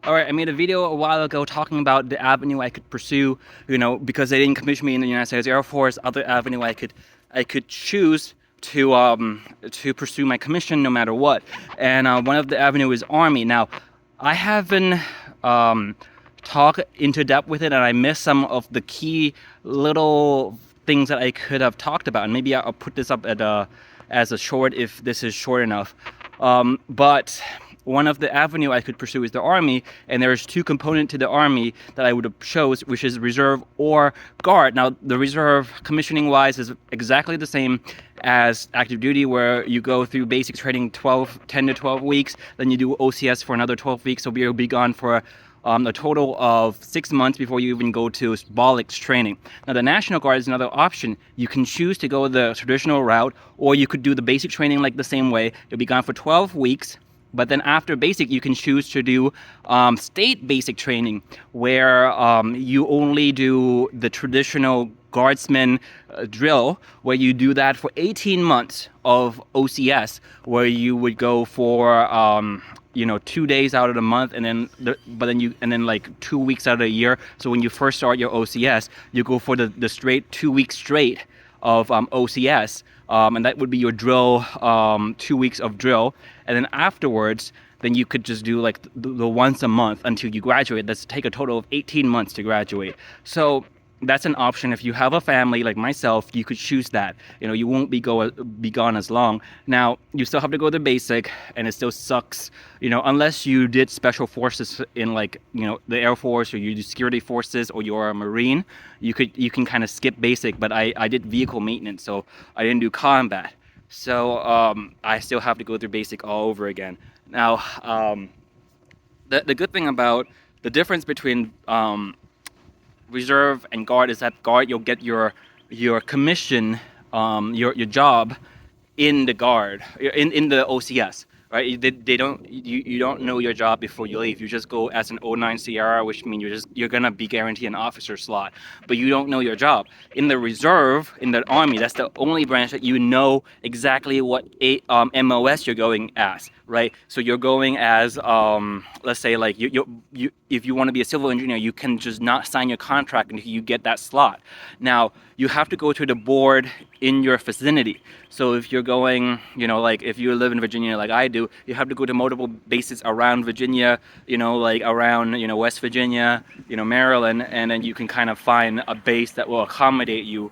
All right, I made a video a while ago talking about the avenue I could pursue, because they didn't commission me in the United States Air Force. Other avenue I could choose to pursue my commission no matter what. And one of the avenue is Army. Now, I haven't talked into depth with it, and I missed some of the key little things that I could have talked about. And maybe I'll put this up as a short if this is short enough. But one of the avenue I could pursue is the Army, and there's two components to the Army that I would have chose, which is reserve or guard. Now, the reserve commissioning wise is exactly the same as active duty, where you go through basic training 10 to 12 weeks, then you do OCS for another 12 weeks, so you'll be gone for a total of 6 months before you even go to Bolix training. Now, the National Guard is another option. You can choose to go the traditional route, or you could do the basic training like the same way. You'll be gone for 12 weeks. But then after basic, you can choose to do state basic training, where you only do the traditional guardsman drill, where you do that for 18 months of OCS, where you would go for 2 days out of the month, and then like 2 weeks out of the year. So when you first start your OCS, you go for the straight 2 weeks straight of OCS. And that would be your drill, 2 weeks of drill. And then afterwards, then you could just do like the once a month until you graduate. That's take a total of 18 months to graduate. So that's an option. If you have a family like myself, you could choose that. You won't be gone as long. Now, you still have to go to basic, and it still sucks, unless you did special forces in the Air Force, or you do security forces, or you're a Marine. You can kind of skip basic, but I did vehicle maintenance, so I didn't do combat. So I still have to go through basic all over again. Now, the good thing about the difference between reserve and guard is that guard, you'll get your commission, your job in the guard, in the OCS, right? They don't, you don't know your job before you leave. You just go as an 09 Sierra, which means you're gonna be guaranteed an officer slot, but you don't know your job. In the reserve, in the Army, that's the only branch that you know exactly what MOS you're going as, right? So you're going as, let's say, like you if you want to be a civil engineer, you can just not sign your contract until you get that slot. Now, you have to go to the board in your vicinity. So if you're going, like if you live in Virginia like I do, you have to go to multiple bases around Virginia, like around, West Virginia, Maryland, and then you can kind of find a base that will accommodate you,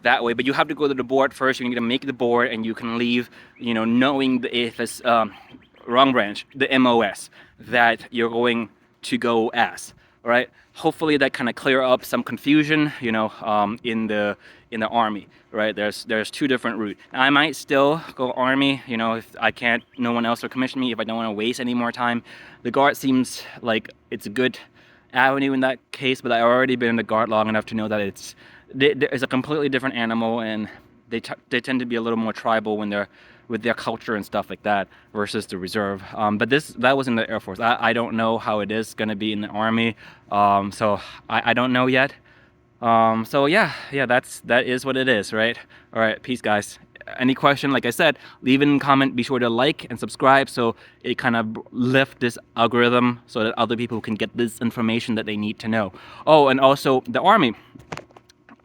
that way. But you have to go to the board first. You're going to make the board, and you can leave, knowing if it's wrong branch, the MOS that you're going to go as. All right. Hopefully that kind of clear up some confusion, in the Army, right? There's two different routes. Now, I might still go Army, if I can't, no one else will commission me, if I don't want to waste any more time. The Guard seems like it's a good avenue in that case, but I've already been in the Guard long enough to know that it's a completely different animal, and they tend to be a little more tribal when they're with their culture and stuff like that versus the reserve. But that was in the Air Force. I don't know how it is going to be in the Army, so I don't know yet. So yeah, that is what it is, right? All right, peace, guys. Any question, like I said, leave it in comment. Be sure to like and subscribe, so it kind of lift this algorithm so that other people can get this information that they need to know. Oh, and also the Army.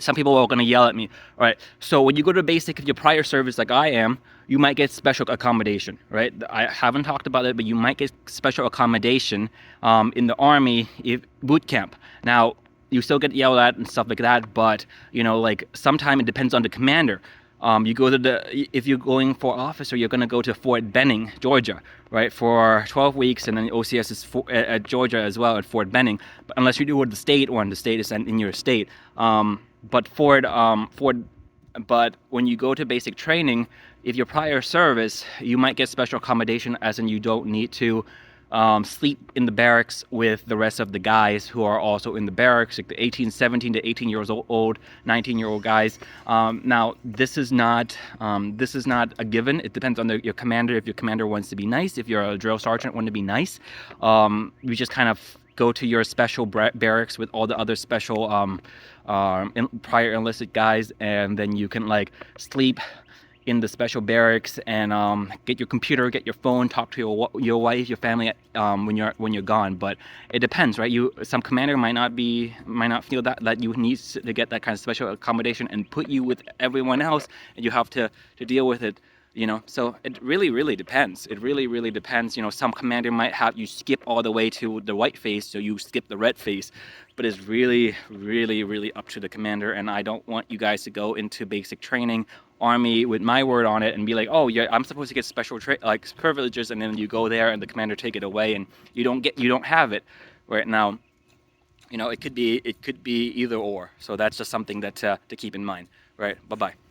Some people are going to yell at me. All right, so when you go to basic, if you're prior service like I am, you might get special accommodation, right? I haven't talked about it, but you might get special accommodation in the Army boot camp. Now, you still get yelled at and stuff like that, but like sometimes it depends on the commander. You go to if you're going for officer, you're going to go to Fort Benning, Georgia, right, for 12 weeks, and then OCS is at Georgia as well, at Fort Benning. But unless you do with the state one, the state is in your state. But when you go to basic training, if you're prior service, you might get special accommodation, as in you don't need to sleep in the barracks with the rest of the guys who are also in the barracks, like the 17 to 18 years old, 19-year-old guys. Now, this is not a given. It depends on your commander. If your commander wants to be nice, if you're a drill sergeant, want to be nice, you just kind of go to your special barracks with all the other special prior enlisted guys, and then you can like sleep in the special barracks and get your computer, get your phone, talk to your wife, your family when you're gone. But it depends, right? Some commander might not feel that you need to get that kind of special accommodation and put you with everyone else, and you have to deal with it. So it really depends. It really depends. Some commander might have you skip all the way to the white phase, so you skip the red phase. But it's really up to the commander, and I don't want you guys to go into basic training army with my word on it and be like, oh yeah, I'm supposed to get special privileges, and then you go there and the commander take it away and you don't have it. Right now, it could be either or. So that's just something that to keep in mind. Right. Bye bye.